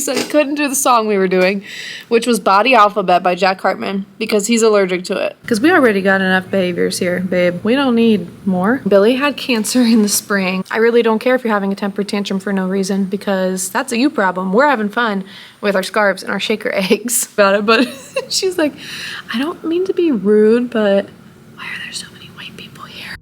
said he couldn't do the song we were doing, which was Body Alphabet by Jack Hartman, because he's allergic to it. Because we already got enough behaviors here, babe. We don't need more. Billy had cancer in the spring. I really don't care if you're having a temper tantrum for no reason, because that's a you problem. We're having fun with our scarves and our shaker eggs about it, but she's like, I don't mean to be rude, but why are there so many white people here?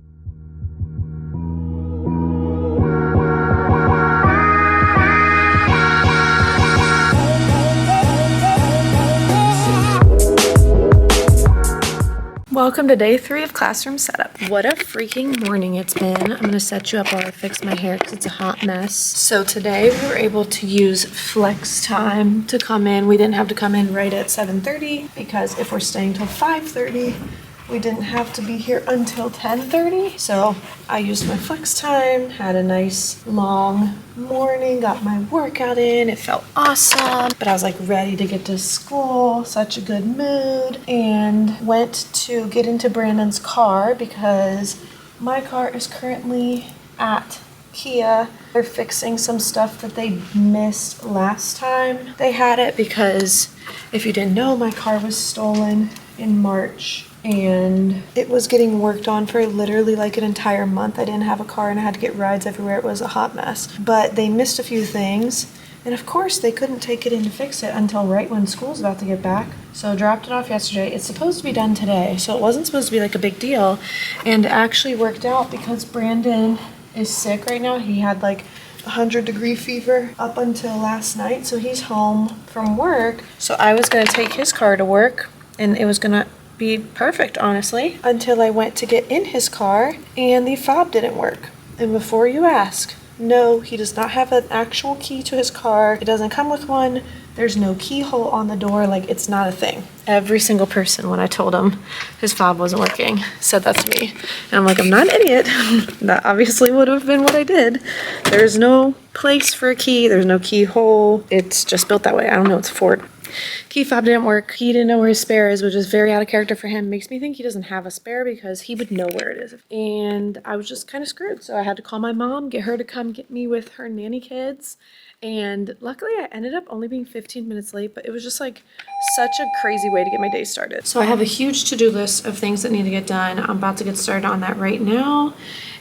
Welcome to day 3 of classroom setup. What a freaking morning it's been. I'm gonna set you up while I fix my hair because it's a hot mess. So today we were able to use flex time to come in. We didn't have to come in right at 7:30 because if we're staying till 5:30, we didn't have to be here until 10:30. So I used my flex time, had a nice long morning, got my workout in. It felt awesome, but I was like ready to get to school, such a good mood, and went to get into Brandon's car because my car is currently at Kia. They're fixing some stuff that they missed last time they had it, because if you didn't know, my car was stolen in March and it was getting worked on for literally like an entire month. I didn't have a car and I had to get rides everywhere. It was a hot mess, but they missed a few things, and of course they couldn't take it in to fix it until right when school's about to get back. So I dropped it off yesterday. It's supposed to be done today, so it wasn't supposed to be like a big deal, and it actually worked out because Brandon is sick right now. He had like 100-degree fever up until last night, so he's home from work. So I was gonna take his car to work and it was gonna be perfect, honestly, until I went to get in his car and the fob didn't work. And before you ask, no, he does not have an actual key to his car. It doesn't come with one. There's no keyhole on the door. Like, it's not a thing. Every single person, when I told him his fob wasn't working, said that to me. And I'm like, I'm not an idiot. That obviously would have been what I did. There's no place for a key. There's no keyhole. It's just built that way. I don't know. It's Ford. Key fob didn't work. He didn't know where his spare is, which is very out of character for him. Makes me think he doesn't have a spare because he would know where it is. And I was just kind of screwed. So I had to call my mom, get her to come get me with her nanny kids. And luckily I ended up only being 15 minutes late, but it was just like such a crazy way to get my day started. So I have a huge to-do list of things that need to get done. I'm about to get started on that right now.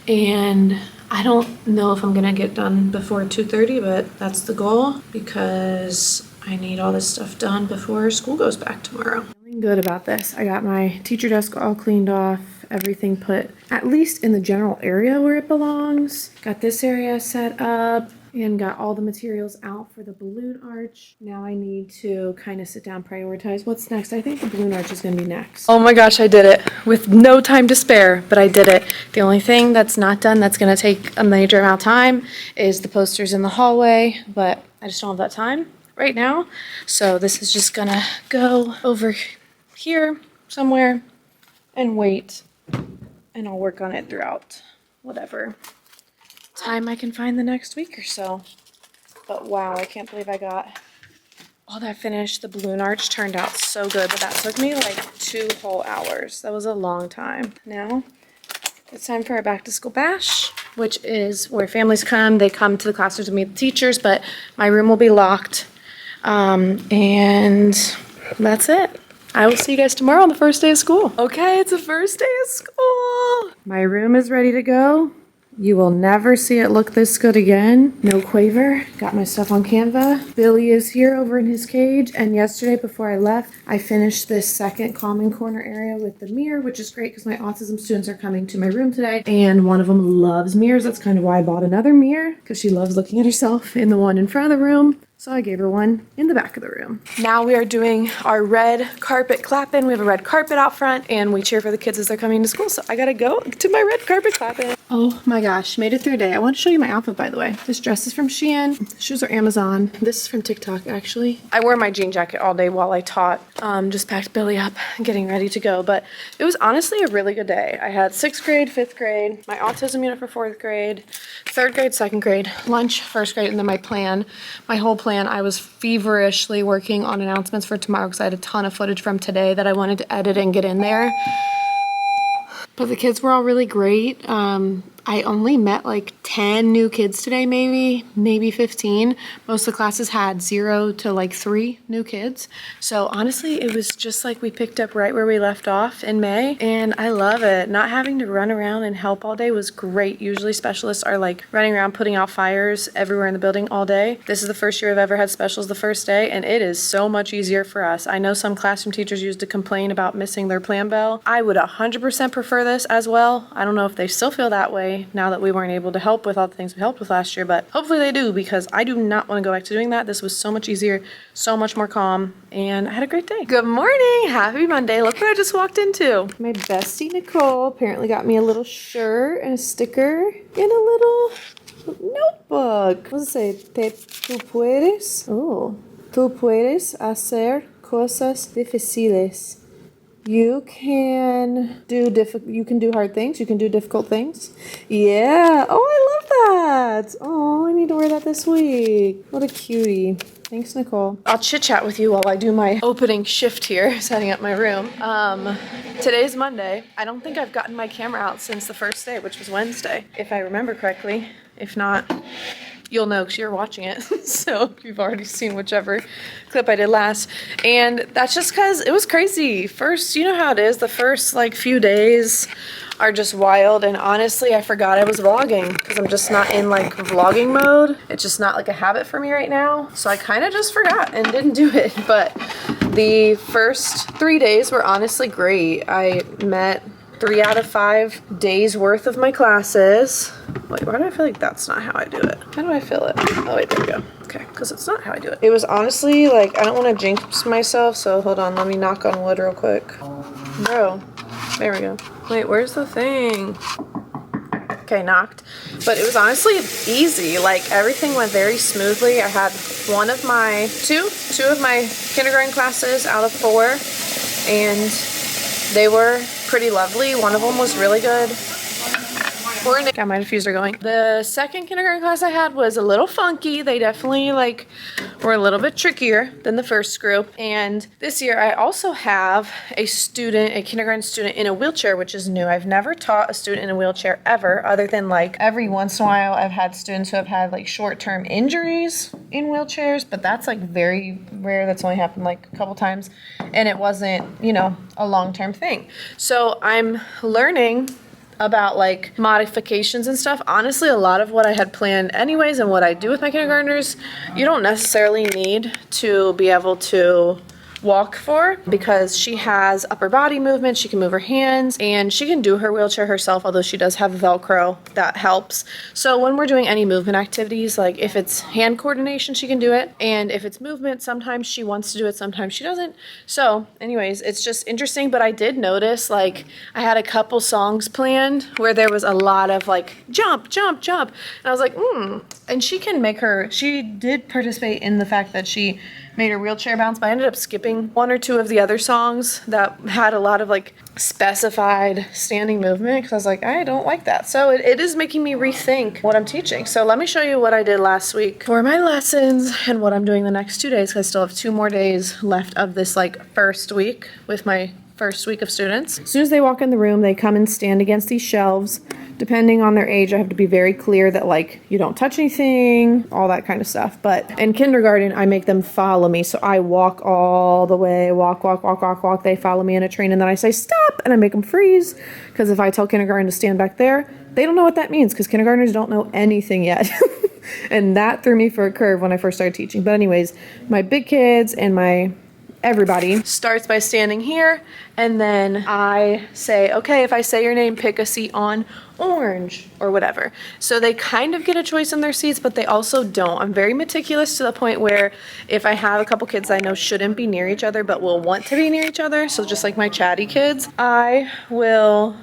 And I don't know if I'm gonna get done before 2:30, but that's the goal because I need all this stuff done before school goes back tomorrow. Feeling good about this. I got my teacher desk all cleaned off, everything put at least in the general area where it belongs. Got this area set up and got all the materials out for the balloon arch. Now I need to kind of sit down, prioritize what's next. I think the balloon arch is gonna be next. Oh my gosh, I did it with no time to spare, but I did it. The only thing that's not done that's gonna take a major amount of time is the posters in the hallway, but I just don't have that time right now. So this is just gonna go over here somewhere and wait, and I'll work on it throughout whatever time I can find the next week or so. But wow, I can't believe I got all that finished. The balloon arch turned out so good, but that took me like 2 whole hours. That was a long time. Now it's time for our back to school bash, which is where families come. They come to the classrooms to meet the teachers, but my room will be locked. And that's it. I will see you guys tomorrow on the first day of school. Okay, it's the first day of school. My room is ready to go. You will never see it look this good again. No Quaver. Got my stuff on Canva. Billy is here over in his cage. And yesterday before I left, I finished this second calming corner area with the mirror, which is great because my autism students are coming to my room today. And one of them loves mirrors. That's kind of why I bought another mirror, because she loves looking at herself in the one in front of the room. So I gave her one in the back of the room. Now we are doing our red carpet clapping. We have a red carpet out front and we cheer for the kids as they're coming to school. So I gotta go to my red carpet clapping. Oh my gosh, made it through a day. I want to show you my outfit, by the way. This dress is from Shein. Shoes are Amazon. This is from TikTok, actually. I wore my jean jacket all day while I taught. Just packed Billy up, getting ready to go. But it was honestly a really good day. I had 6th grade, 5th grade, my autism unit for 4th grade, 3rd grade, 2nd grade, lunch, 1st grade, and then my whole plan. I was feverishly working on announcements for tomorrow because I had a ton of footage from today that I wanted to edit and get in there. But the kids were all really great. I only met like 10 new kids today, maybe 15. Most of the classes had 0 to like 3 new kids. So honestly, it was just like we picked up right where we left off in May, and I love it. Not having to run around and help all day was great. Usually specialists are like running around putting out fires everywhere in the building all day. This is the first year I've ever had specials the first day, and it is so much easier for us. I know some classroom teachers used to complain about missing their plan bell. I would 100% prefer this as well. I don't know if they still feel that way now that we weren't able to help with all the things we helped with last year, but hopefully they do, because I do not want to go back to doing that. This was so much easier, so much more calm, and I had a great day. Good morning, happy Monday. Look what I just walked into. My bestie Nicole apparently got me a little shirt and a sticker and a little notebook. What does it say? Tú puedes. Oh, tú puedes hacer cosas difíciles. You can do hard things. You can do difficult things. Yeah. Oh, I love that. Oh, I need to wear that this week. What a cutie. Thanks, Nicole. I'll chit chat with you while I do my opening shift here, setting up my room. Today's Monday. I don't think I've gotten my camera out since the first day, which was Wednesday, if I remember correctly. If not, you'll know because you're watching it. So you've already seen whichever clip I did last. And that's just because it was crazy. First, you know how it is. The first like few days are just wild, and honestly I forgot I was vlogging because I'm just not in like vlogging mode. It's just not like a habit for me right now, so I kind of just forgot and didn't do it. But the first 3 days were honestly great. I met 3 out of 5 days worth of my classes. Wait, why do I feel like that's not how I do it? How do I feel it? Oh wait, there we go. Okay, because it's not how I do it. It was honestly like, I don't want to jinx myself, so hold on, let me knock on wood real quick. Bro, there we go. Wait, where's the thing? Okay, knocked. But it was honestly easy. Like everything went very smoothly. I had two of my kindergarten classes out of 4, and they were pretty lovely. One of them was really good. Got my diffuser going. The second kindergarten class I had was a little funky. They definitely like were a little bit trickier than the first group. And this year I also have a kindergarten student in a wheelchair, which is new. I've never taught a student in a wheelchair ever, other than like every once in a while I've had students who have had like short-term injuries in wheelchairs, but that's like very rare. That's only happened like a couple times, and it wasn't, you know, a long-term thing. So I'm learning about like modifications and stuff. Honestly, a lot of what I had planned anyways and what I do with my kindergartners, you don't necessarily need to be able to walk for, because she has upper body movement, she can move her hands, and she can do her wheelchair herself, although she does have Velcro that helps. So when we're doing any movement activities, like if it's hand coordination, she can do it, and if it's movement, sometimes she wants to do it, sometimes she doesn't. So anyways, it's just interesting. But I did notice, like, I had a couple songs planned where there was a lot of like jump, jump, jump, and I was like, and she did participate in the fact that she made her wheelchair bounce, but I ended up skipping 1 or 2 of the other songs that had a lot of like specified standing movement, because I was like, I don't like that. So it is making me rethink what I'm teaching. So let me show you what I did last week for my lessons and what I'm doing the next 2 days, because I still have 2 more days left of this like first week with my first week of students. As soon as they walk in the room, they come and stand against these shelves. Depending on their age, I have to be very clear that like you don't touch anything, all that kind of stuff. But in kindergarten, I make them follow me. So I walk all the way, walk. They follow me in a train, and then I say stop, and I make them freeze. Because if I tell kindergarten to stand back there, they don't know what that means, because kindergartners don't know anything yet. And that threw me for a curve when I first started teaching. But anyways, my big kids and everybody starts by standing here, and then I say, okay, if I say your name, pick a seat on orange or whatever. So they kind of get a choice in their seats, but they also don't. I'm very meticulous to the point where if I have a couple kids I know shouldn't be near each other but will want to be near each other, so just like my chatty kids, I will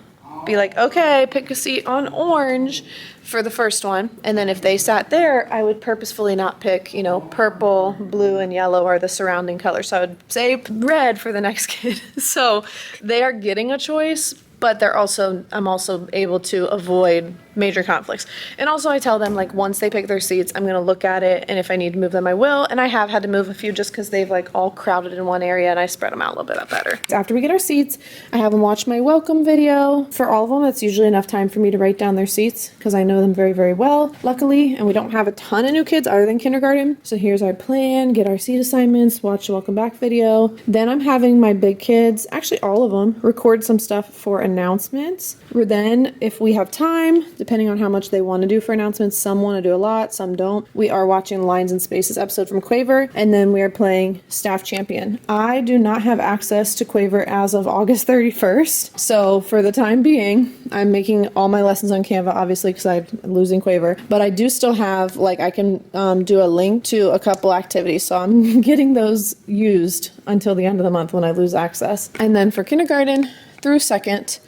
be like, okay, pick a seat on orange for the first one. And then if they sat there, I would purposefully not pick, you know, purple, blue, and yellow are the surrounding colors. So I would say red for the next kid. So they are getting a choice, but I'm also able to avoid major conflicts. And also I tell them, like, once they pick their seats, I'm gonna look at it, and if I need to move them, I will. And I have had to move a few just because they've like all crowded in one area, and I spread them out a little bit better. After we get our seats, I have them watch my welcome video. For all of them, that's usually enough time for me to write down their seats because I know them very, very well, luckily. And we don't have a ton of new kids other than kindergarten. So here's our plan: get our seat assignments, watch the welcome back video. Then I'm having my big kids, actually all of them, record some stuff for announcements. Then if we have time, depending on how much they want to do for announcements, some want to do a lot, some don't. We are watching Lines and Spaces episode from Quaver, and then we are playing Staff Champion. I do not have access to Quaver as of August 31st, so for the time being, I'm making all my lessons on Canva, obviously, because I'm losing Quaver, but I do still have, like, I can do a link to a couple activities, so I'm getting those used until the end of the month when I lose access. And then for kindergarten through second,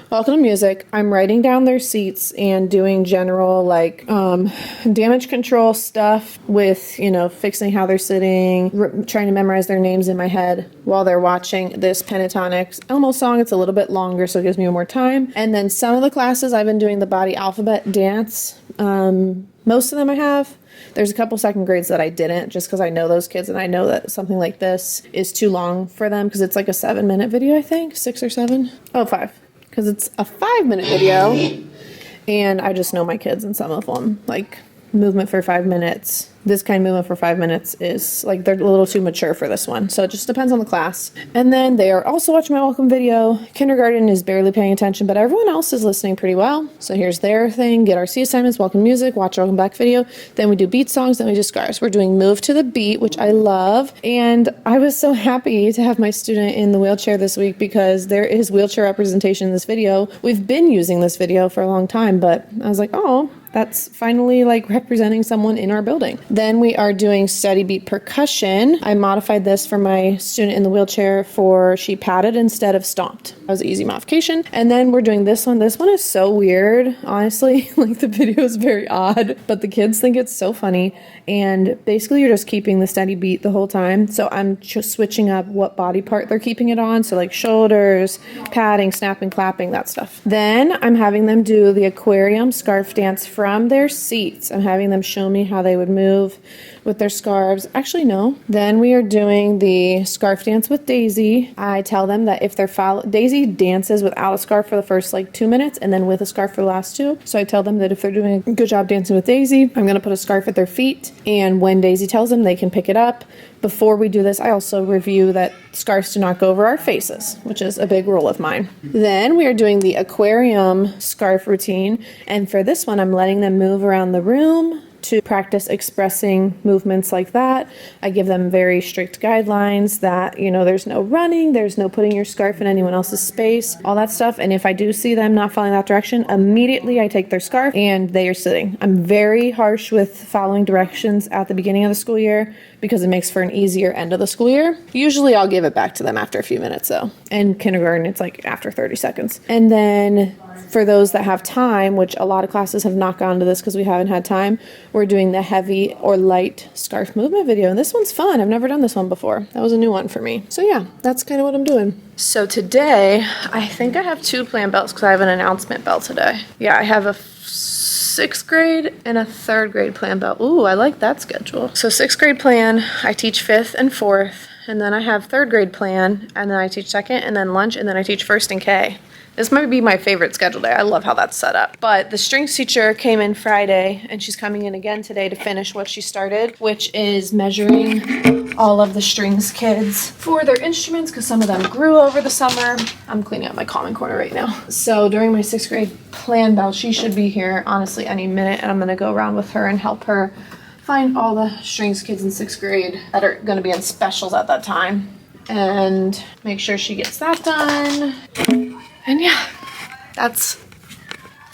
welcome to music, I'm writing down their seats and doing general, like, damage control stuff with, you know, fixing how they're sitting, trying to memorize their names in my head while they're watching this Pentatonix Elmo song. It's a little bit longer, so it gives me more time. And then some of the classes, I've been doing the body alphabet dance. Most of them I have. There's a couple second grades that I didn't, just because I know those kids, and I know that something like this is too long for them, because it's like a 7-minute video, I think. 6 or 7? Oh, 5. Because it's a 5-minute video, and I just know my kids and some of them, like, movement for 5 minutes. This kind of movement for 5 minutes is, like, they're a little too mature for this one. So it just depends on the class. And then they are also watching my welcome video. Kindergarten is barely paying attention, but everyone else is listening pretty well. So here's their thing: get our C assignments, welcome music, watch our welcome back video. Then we do beat songs, then we do scars. We're doing Move to the Beat, which I love. And I was so happy to have my student in the wheelchair this week because there is wheelchair representation in this video. We've been using this video for a long time, but I was like, oh, that's finally, like, representing someone in our building. Then we are doing steady beat percussion. I modified this for my student in the wheelchair for she patted instead of stomped. That was an easy modification. And then we're doing this one. This one is so weird, honestly. Like, the video is very odd, but the kids think it's so funny. And basically, you're just keeping the steady beat the whole time. So I'm just switching up what body part they're keeping it on. So, like, shoulders, patting, snapping, clapping, that stuff. Then I'm having them do the aquarium scarf dance from their seats. I'm having them show me how they would move with their scarves. Actually, no. Then we are doing the scarf dance with Daisy. I tell them that if they're Daisy dances without a scarf for the first, like, 2 minutes, and then with a scarf for the last 2. So I tell them that if they're doing a good job dancing with Daisy, I'm going to put a scarf at their feet. And when Daisy tells them, they can pick it up. Before we do this, I also review that scarves do not go over our faces, which is a big rule of mine. Then we are doing the aquarium scarf routine. And for this one, I'm letting them move around the room to practice expressing movements like that. I give them very strict guidelines that, you know, there's no running, there's no putting your scarf in anyone else's space, all that stuff. And if I do see them not following that direction, immediately I take their scarf and they are sitting. I'm very harsh with following directions at the beginning of the school year because it makes for an easier end of the school year. Usually I'll give it back to them after a few minutes though. In kindergarten, it's like after 30 seconds. And then for those that have time, which a lot of classes have not gone to this because we haven't had time, we're doing the heavy or light scarf movement video. And this one's fun. I've never done this one before. That was a new one for me. So yeah, that's kind of what I'm doing. So today, I think I have 2 plan belts because I have an announcement bell today. Yeah, I have a 6th grade and a 3rd grade plan belt. Ooh, I like that schedule. So 6th grade plan, I teach 5th and 4th. And then I have 3rd grade plan, and then I teach 2nd, and then lunch, and then I teach 1st and K. This might be my favorite schedule day. I love how that's set up. But the strings teacher came in Friday, and she's coming in again today to finish what she started, which is measuring all of the strings kids for their instruments, because some of them grew over the summer. I'm cleaning up my Common Corner right now. So during my 6th grade plan bell, she should be here, honestly, any minute, and I'm going to go around with her and help her find all the strings kids in 6th grade that are going to be in specials at that time and make sure she gets that done. And yeah, that's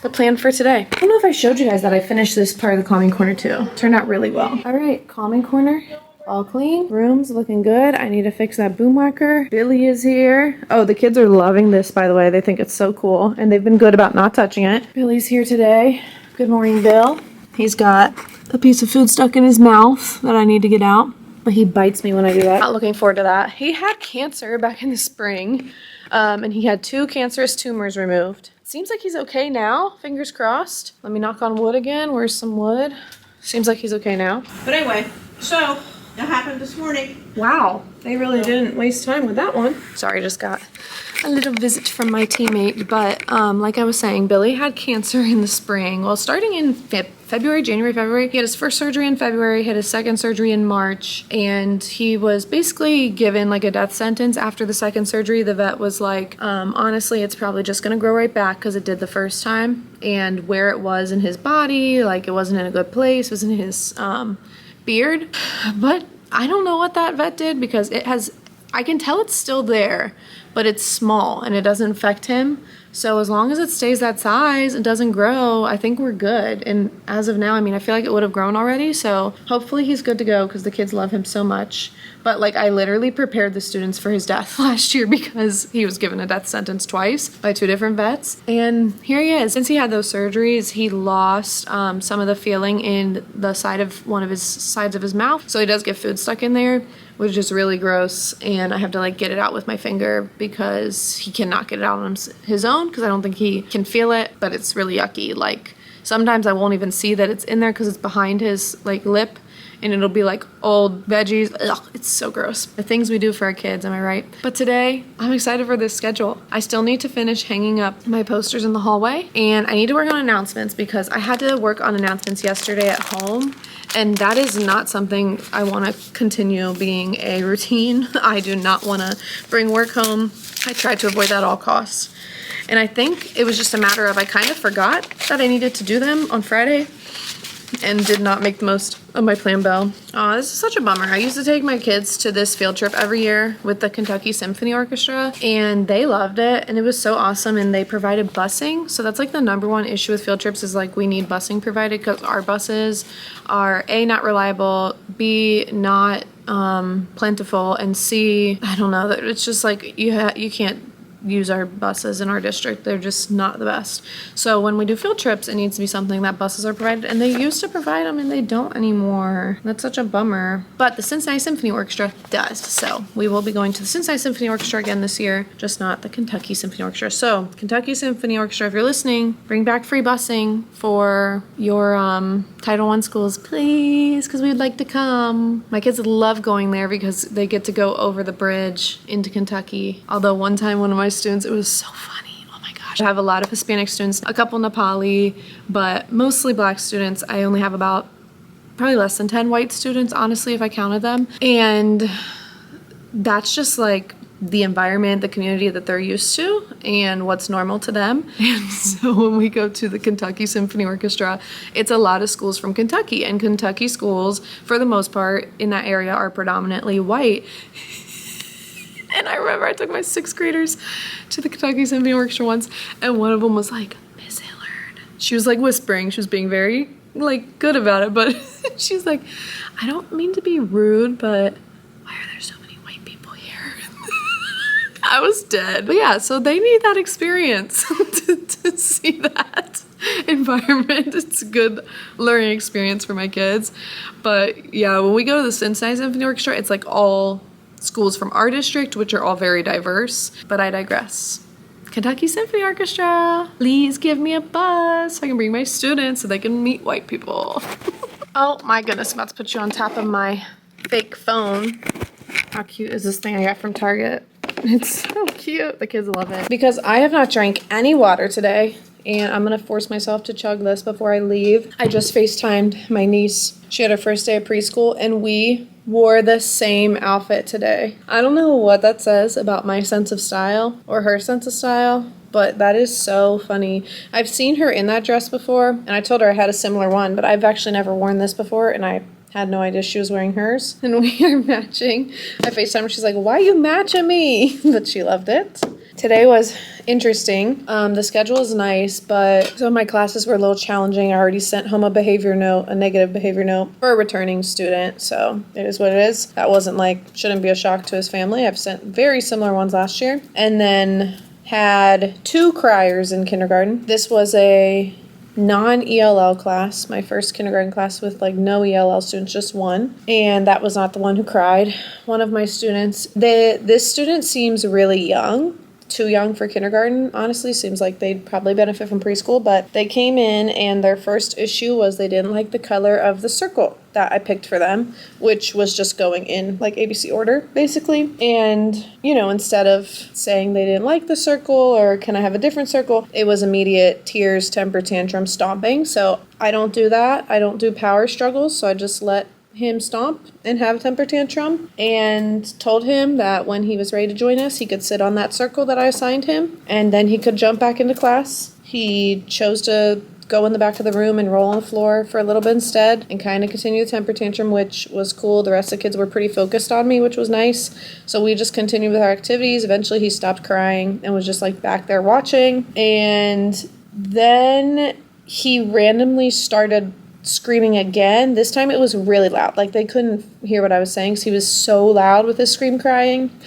the plan for today. I don't know if I showed you guys that I finished this part of the Calming Corner too. Turned out really well. All right, Calming Corner, all clean. Room's looking good. I need to fix that boom whacker. Billy is here. Oh, the kids are loving this, by the way. They think it's so cool, and they've been good about not touching it. Billy's here today. Good morning, Bill. He's got a piece of food stuck in his mouth that I need to get out. He bites me when I do that. Not looking forward to that. He had cancer back in the spring, and he had 2 cancerous tumors removed. Seems like he's okay now, fingers crossed. Let me knock on wood again. Where's some wood? Seems like he's okay now. But anyway, so that happened this morning. Wow, they really didn't waste time with that one. Sorry, just got a little visit from my teammate, but like I was saying, Billy had cancer in the spring. Well, starting in January, February. He had his first surgery in February, he had his second surgery in March, and he was basically given like a death sentence after the second surgery. The vet was like, honestly, it's probably just gonna grow right back because it did the first time, and where it was in his body, like it wasn't in a good place, it was in his beard. But I don't know what that vet did because I can tell it's still there, but it's small and it doesn't affect him. So as long as it stays that size and doesn't grow, I think we're good. And as of now, I mean, I feel like it would have grown already. So hopefully he's good to go because the kids love him so much. But like I literally prepared the students for his death last year because he was given a death sentence twice by 2 different vets. And here he is. Since he had those surgeries, he lost some of the feeling in the side of one of his sides of his mouth. So he does get food stuck in there, which is really gross, and I have to like get it out with my finger because he cannot get it out on his own because I don't think he can feel it, but it's really yucky. Like sometimes I won't even see that it's in there because it's behind his like lip, and it'll be like old veggies. Ugh, it's so gross. The things we do for our kids, am I right? But today, I'm excited for this schedule. I still need to finish hanging up my posters in the hallway, and I need to work on announcements because I had to work on announcements yesterday at home, and that is not something I want to continue being a routine. I do not want to bring work home. I tried to avoid that at all costs. And I think it was just a matter of I kind of forgot that I needed to do them on Friday and did not make the most of my plan bell. Oh, this is such a bummer. I used to take my kids to this field trip every year with the Kentucky Symphony Orchestra, and they loved it, and it was so awesome, and they provided busing. So that's like the #1 issue with field trips is like we need busing provided because our buses are A, not reliable, B, not plentiful, and C, I don't know, it's just like you can't use our buses in our district. They're just not the best. So when we do field trips, it needs to be something that buses are provided, and they used to provide them and they don't anymore. That's such a bummer. But the Cincinnati Symphony Orchestra does. So we will be going to the Cincinnati Symphony Orchestra again this year, just not the Kentucky Symphony Orchestra. So Kentucky Symphony Orchestra, if you're listening, bring back free busing for your Title I schools, please, because we would like to come. My kids love going there because they get to go over the bridge into Kentucky. Although one time one of my students, it was so funny. Oh my gosh. I have a lot of Hispanic students, a couple Nepali, but mostly black students. I only have about probably less than 10 white students, honestly, if I counted them. And that's just like the environment, the community that they're used to and what's normal to them. And so when we go to the Kentucky Symphony Orchestra, it's a lot of schools from Kentucky, and Kentucky schools, for the most part, in that area are predominantly white. And I remember I took my 6th graders to the Kentucky Symphony Orchestra once, and one of them was like, "Miss Hillard." She was like whispering. She was being very like good about it, but she's like, "I don't mean to be rude, but why are there so many white people here?" I was dead. But yeah, so they need that experience to see that environment. It's a good learning experience for my kids. But yeah, when we go to the Cincinnati Symphony Orchestra, it's like all schools from our district, which are all very diverse, but I digress. Kentucky Symphony Orchestra, please give me a bus so I can bring my students so they can meet white people. Oh my goodness, I'm about to put you on top of my fake phone. How cute is this thing I got from Target? It's so cute. The kids love it. Because I have not drank any water today, and I'm gonna force myself to chug this before I leave. I just FaceTimed my niece. She had her first day of preschool, and we wore the same outfit today. I don't know what that says about my sense of style or her sense of style, but that is so funny. I've seen her in that dress before, and I told her I had a similar one, but I've actually never worn this before, and I had no idea she was wearing hers, and we are matching. I FaceTimed her, she's like, "Why you matching me?" But she loved it. Today was interesting. The schedule is nice, but some of my classes were a little challenging. I already sent home a behavior note, a negative behavior note for a returning student, so it is what it is. That wasn't like, shouldn't be a shock to his family. I've sent very similar ones last year. And then had 2 criers in kindergarten. This was a non-ELL class, my first kindergarten class with like no ELL students, just one. And that was not the one who cried. One of my students, this student seems really young. Too young for kindergarten, honestly. Seems like they'd probably benefit from preschool, but they came in and their first issue was they didn't like the color of the circle that I picked for them, which was just going in like ABC order, basically. And, you know, instead of saying they didn't like the circle or can I have a different circle, it was immediate tears, temper tantrum, stomping. So I don't do that. I don't do power struggles, so I just let him stomp and have a temper tantrum, and told him that when he was ready to join us, he could sit on that circle that I assigned him, and then he could jump back into class. He chose to go in the back of the room and roll on the floor for a little bit instead and kind of continue the temper tantrum, which was cool. The rest of the kids were pretty focused on me, which was nice. So we just continued with our activities. Eventually he stopped crying and was just like back there watching. And then he randomly started screaming again. This time it was really loud. Like they couldn't hear what I was saying because he was so loud with his scream crying.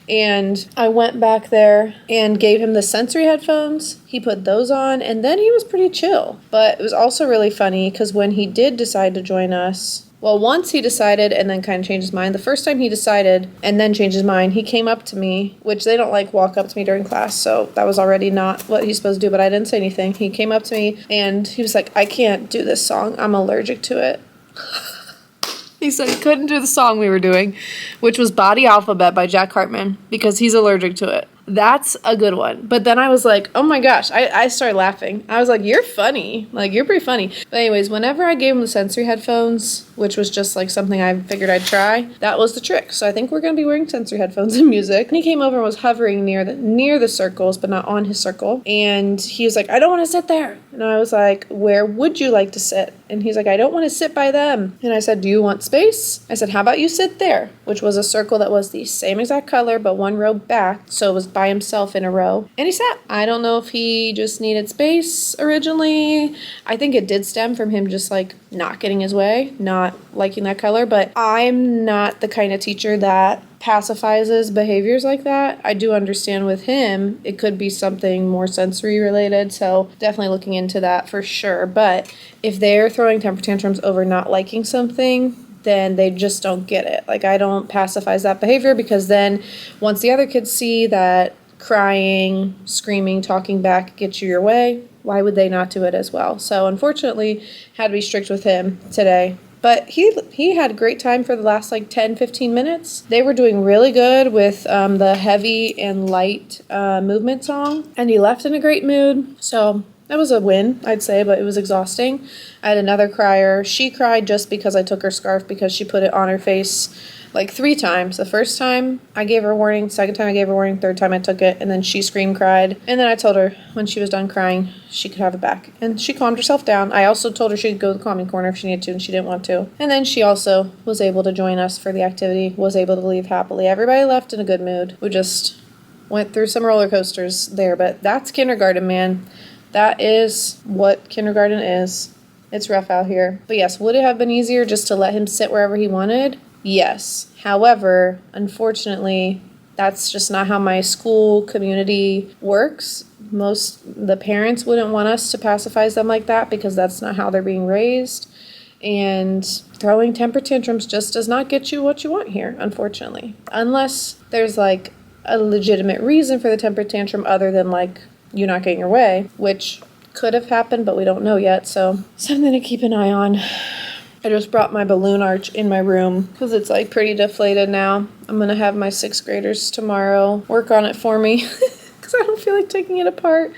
And I went back there and gave him the sensory headphones. He put those on and then he was pretty chill. But it was also really funny because when he did decide to join us, well, once he decided and then kind of changed his mind. The first time he decided and then changed his mind, he came up to me, which they don't like walk up to me during class, so that was already not what he's supposed to do, but I didn't say anything. He came up to me and he was like, I can't do this song. I'm allergic to it. He said he couldn't do the song we were doing, which was Body Alphabet by Jack Hartman, because he's allergic to it. That's a good one. But then I was like, oh my gosh, I started laughing. I was like, you're funny. Like, you're pretty funny. But anyways, whenever I gave him the sensory headphones, which was just like something I figured I'd try, that was the trick. So I think we're going to be wearing sensory headphones in music. And he came over and was hovering near the circles, but not on his circle. And he was like, I don't want to sit there. And I was like, where would you like to sit? And he's like, I don't want to sit by them. And I said, do you want space? I said, how about you sit there? Which was a circle that was the same exact color, but one row back. So it was by himself in a row. And he sat. I don't know if he just needed space originally. I think it did stem from him just like not getting his way, not liking that color. But I'm not the kind of teacher that pacifies behaviors like that. I do understand with him, it could be something more sensory related. So definitely looking into that for sure. But if they're throwing temper tantrums over not liking something, then they just don't get it. Like, I don't pacify that behavior, because then once the other kids see that crying, screaming, talking back gets you your way, why would they not do it as well? So unfortunately, had to be strict with him today. But he had a great time for the last like 10-15 minutes. They were doing really good with the heavy and light movement song, and he left in a great mood. So that was a win, I'd say, but it was exhausting. I had another crier. She cried just because I took her scarf because she put it on her face like 3 times. The first time I gave her a warning, second time I gave her a warning, third time I took it, and then she screamed, cried. And then I told her when she was done crying, she could have it back. And she calmed herself down. I also told her she could go to the calming corner if she needed to, and she didn't want to. And then she also was able to join us for the activity, was able to leave happily. Everybody left in a good mood. We just went through some roller coasters there, but that's kindergarten, man. That is what kindergarten is. It's rough out here. But yes, would it have been easier just to let him sit wherever he wanted? Yes. However, unfortunately, that's just not how my school community works. The parents wouldn't want us to pacify them like that because that's not how they're being raised. And throwing temper tantrums just does not get you what you want here, unfortunately. Unless there's like a legitimate reason for the temper tantrum other than like you not getting your way, which could have happened, but we don't know yet. So something to keep an eye on. I just brought my balloon arch in my room because it's like pretty deflated now. I'm going to have my 6th graders tomorrow work on it for me because I don't feel like taking it apart.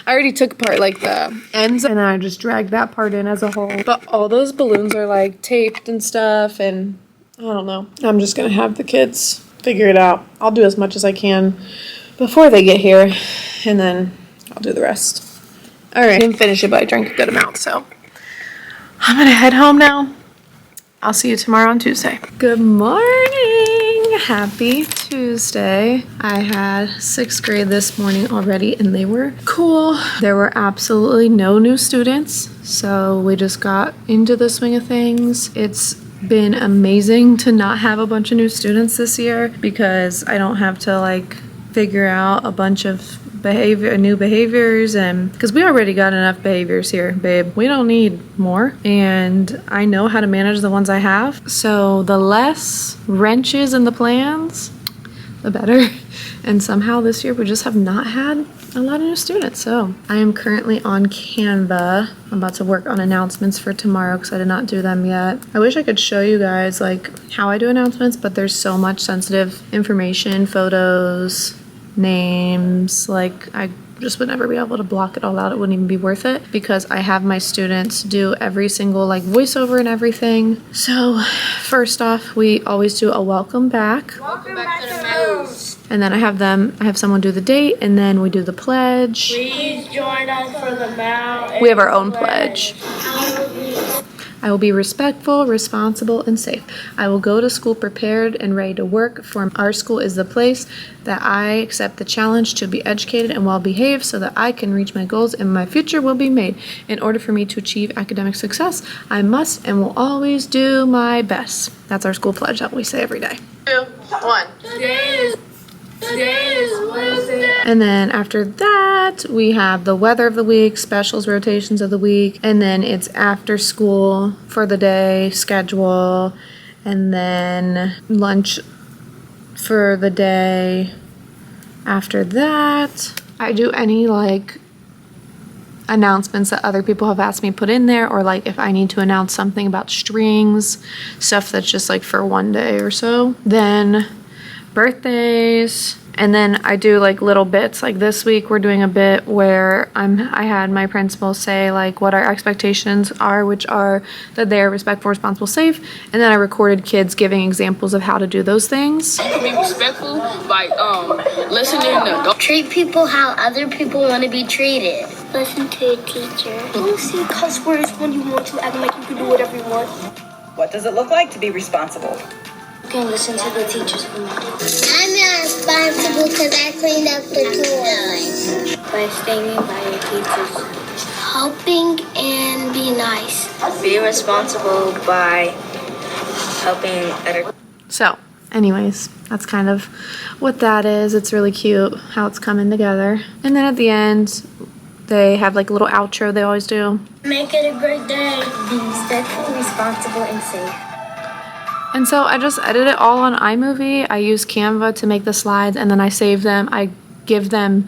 I already took apart like the ends and then I just dragged that part in as a whole. But all those balloons are like taped and stuff, and I don't know. I'm just going to have the kids figure it out. I'll do as much as I can before they get here, and then I'll do the rest. All right, I didn't finish it, but I drank a good amount, so I'm gonna head home now. I'll see you tomorrow on Tuesday. Good morning. Happy Tuesday. I had 6th grade this morning already, and they were cool. There were absolutely no new students, so we just got into the swing of things. It's been amazing to not have a bunch of new students this year because I don't have to like figure out a bunch of new behaviors, and because we already got enough behaviors here, babe. We don't need more, and I know how to manage the ones I have. So the less wrenches in the plans, the better. And somehow this year we just have not had a lot of new students. So I am currently on Canva. I'm about to work on announcements for tomorrow because I did not do them yet. I wish I could show you guys like how I do announcements, but there's so much sensitive information, photos, names. Like I just would never be able to block it all out. It wouldn't even be worth it because I have my students do every single like voiceover and everything. So first off, we always do a welcome back. Welcome back to the mouse. And then I have someone do the date, and then we do the pledge. Please join us for the mouse. We have our own pledge. I will be respectful, responsible, and safe. I will go to school prepared and ready to work, for our school is the place that I accept the challenge to be educated and well behaved so that I can reach my goals and my future will be made. In order for me to achieve academic success, I must and will always do my best. That's our school pledge that we say every day. 2, 1. Today is Wednesday. And then after that, we have the weather of the week, specials, rotations of the week, and then it's after school for the day, schedule, and then lunch for the day. After that, I do any like announcements that other people have asked me to put in there, or like if I need to announce something about strings, stuff that's just like for one day or so. Then birthdays, and then I do like little bits. Like this week we're doing a bit where I had my principal say like what our expectations are, which are that they are respectful, responsible, safe, and then I recorded kids giving examples of how to do those things. Be respectful by listening to Treat people how other people want to be treated. Listen to your teacher. Don't say cuss words when you want to, acting like you can do whatever you want. What does it look like to be responsible? You can listen to the teachers for me. I'm not responsible because I cleaned up the toys. By staying by your teachers. Helping and be nice. Be responsible by helping other. So anyways, that's kind of what that is. It's really cute how it's coming together. And then at the end, they have like a little outro they always do. Make it a great day. Be respectful, responsible, and safe. And so I just edit it all on iMovie. I use Canva to make the slides, and then I save them. I give them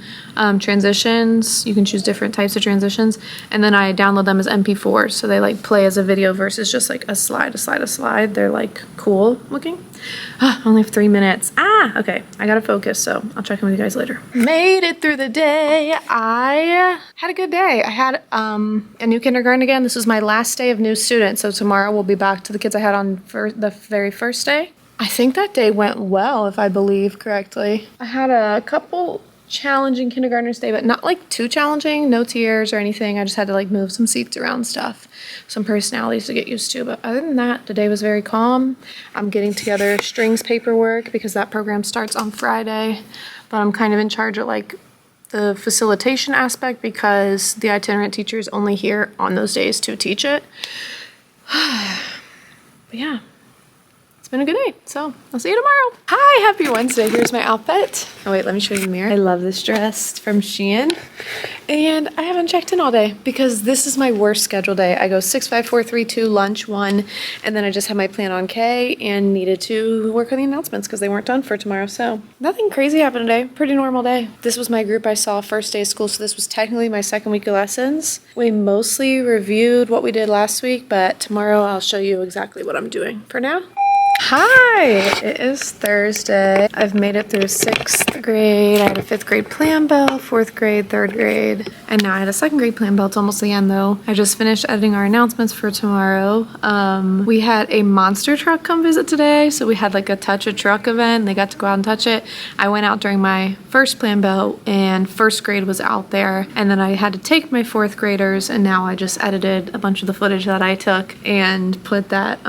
transitions. You can choose different types of transitions, and then I download them as MP4s, so they like play as a video versus just like a slide. They're like cool looking. Only have 3 minutes. Okay, I gotta focus, so I'll check in with you guys later. Made it through the day. I had a good day. I had a new kindergarten again. This was my last day of new students, so tomorrow we'll be back to the kids I had on the very first day. I think that day went well, if I believe correctly. I had a couple challenging kindergartners day, but not like too challenging, no tears or anything. I just had to like move some seats around stuff, some personalities to get used to. But other than that, the day was very calm. I'm getting together strings paperwork because that program starts on Friday, but I'm kind of in charge of like the facilitation aspect because the itinerant teacher is only here on those days to teach it. But yeah. It's been a good day, so I'll see you tomorrow. Hi, happy Wednesday. Here's my outfit. Oh wait, let me show you the mirror. I love this dress. It's from Shein. And I haven't checked in all day because this is my worst schedule day. I go 6, 5, 4, 3, 2, lunch 1, and then I just had my plan on K and needed to work on the announcements because they weren't done for tomorrow. So nothing crazy happened today. Pretty normal day. This was my group I saw first day of school, so this was technically my second week of lessons. We mostly reviewed what we did last week, but tomorrow I'll show you exactly what I'm doing. For now, hi, it is Thursday. I've made it through 6th grade. I had a 5th grade plan bell, 4th grade, 3rd grade, and now I had a 2nd grade plan bell. It's almost the end though. I just finished editing our announcements for tomorrow. We had a monster truck come visit today, so we had like a touch a truck event. They got to go out and touch it. I went out during my first plan bell and 1st grade was out there, and then I had to take my 4th graders, and now I just edited a bunch of the footage that I took and put that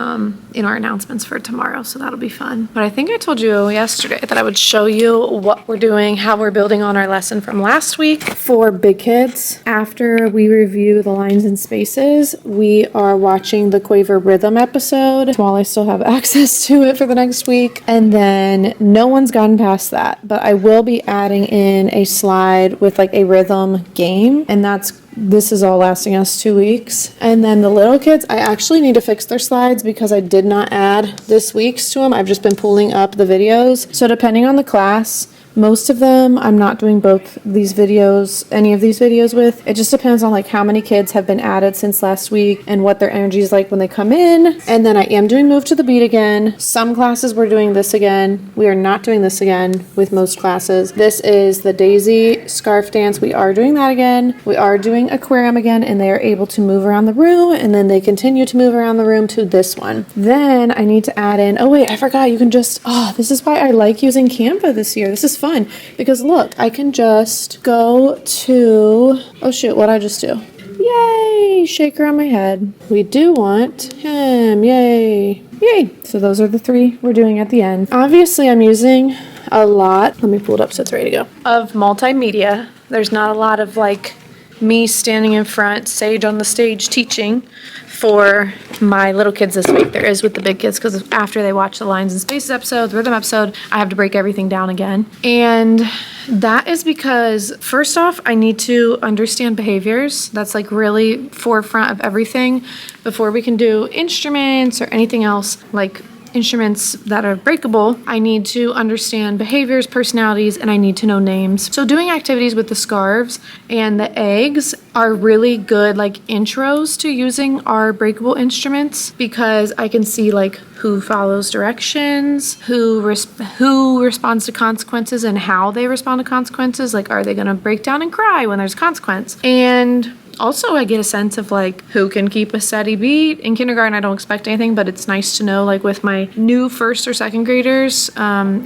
in our announcements for tomorrow. tomorrow, so that'll be fun. But I think I told you yesterday that I would show you what we're doing, how we're building on our lesson from last week for big kids. After we review the lines and spaces, we are watching the Quaver Rhythm episode while I still have access to it for the next week. And then no one's gotten past that, but I will be adding in a slide with like a rhythm game, and this is all lasting us 2 weeks. And then the little kids, I actually need to fix their slides because I did not add this week's to them. I've just been pulling up the videos. So depending on the class, most of them I'm not doing both these videos, any of these videos with. It just depends on like how many kids have been added since last week and what their energy is like when they come in. And then I am doing Move to the Beat again. Some classes we're doing this again. We are not doing this again with most classes. This is the Daisy Scarf Dance. We are doing that again. We are doing Aquarium again, and they are able to move around the room, and then they continue to move around the room to this one. Then I need to add in, oh wait, I forgot, you can just, this is why I like using Canva this year. This is fun because look, I can just go to, oh shoot, what'd I just do? Yay, shaker on my head. We do want him, yay. So those are the 3 we're doing at the end. Obviously I'm using a lot, let me pull it up so it's ready to go, of multimedia. There's not a lot of like me standing in front, Sage on the stage teaching for my little kids this week. There is with the big kids because after they watch the Lines and Spaces episode, the Rhythm episode, I have to break everything down again. And that is because first off, I need to understand behaviors. That's like really forefront of everything before we can do instruments or anything else like instruments that are breakable. I need to understand behaviors, personalities, and I need to know names. So doing activities with the scarves and the eggs are really good like intros to using our breakable instruments because I can see like who follows directions, who responds to consequences and how they respond to consequences. Like, are they going to break down and cry when there's consequence? And also, I get a sense of like who can keep a steady beat. In kindergarten, I don't expect anything, but it's nice to know like with my new 1st or 2nd graders,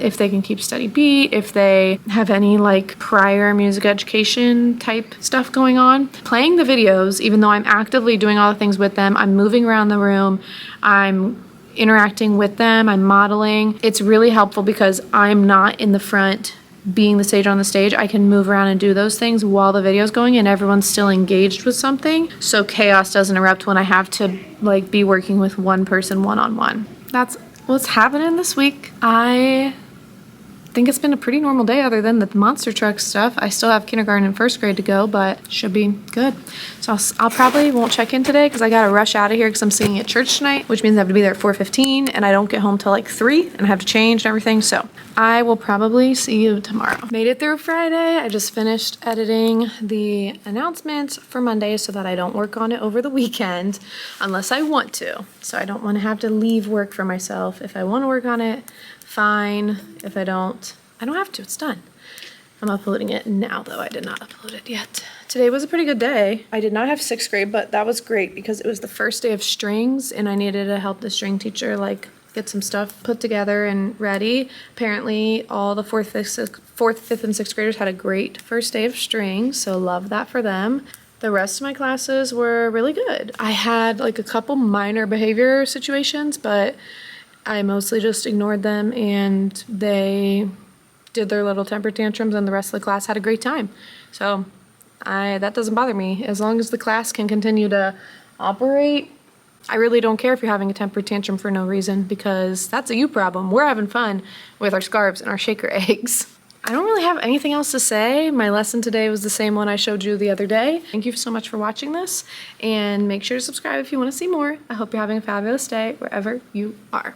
if they can keep steady beat, if they have any like prior music education type stuff going on. Playing the videos, even though I'm actively doing all the things with them, I'm moving around the room, I'm interacting with them, I'm modeling. It's really helpful because I'm not in the front being the sage on the stage. I can move around and do those things while the video's going and everyone's still engaged with something, so chaos doesn't erupt when I have to like be working with one person one-on-one. That's what's happening this week. I think it's been a pretty normal day other than the monster truck stuff. I still have kindergarten and 1st grade to go, but should be good. So I'll probably won't check in today because I gotta rush out of here because I'm singing at church tonight, which means I have to be there at 4:15 and I don't get home till like 3 and I have to change and everything. So I will probably see you tomorrow. Made it through Friday. I just finished editing the announcements for Monday so that I don't work on it over the weekend unless I want to. So I don't want to have to leave work for myself. If I want to work on it, fine. If I don't have to. It's done. I'm uploading it now, though. I did not upload it yet. Today was a pretty good day. I did not have 6th grade, but that was great because it was the first day of strings and I needed to help the string teacher like get some stuff put together and ready. Apparently all the 4th, 5th, and 6th graders had a great first day of strings, so love that for them. The rest of my classes were really good. I had like a couple minor behavior situations, but I mostly just ignored them and they did their little temper tantrums and the rest of the class had a great time. So that doesn't bother me. As long as the class can continue to operate, I really don't care if you're having a temper tantrum for no reason because that's a you problem. We're having fun with our scarves and our shaker eggs. I don't really have anything else to say. My lesson today was the same one I showed you the other day. Thank you so much for watching this and make sure to subscribe if you want to see more. I hope you're having a fabulous day wherever you are.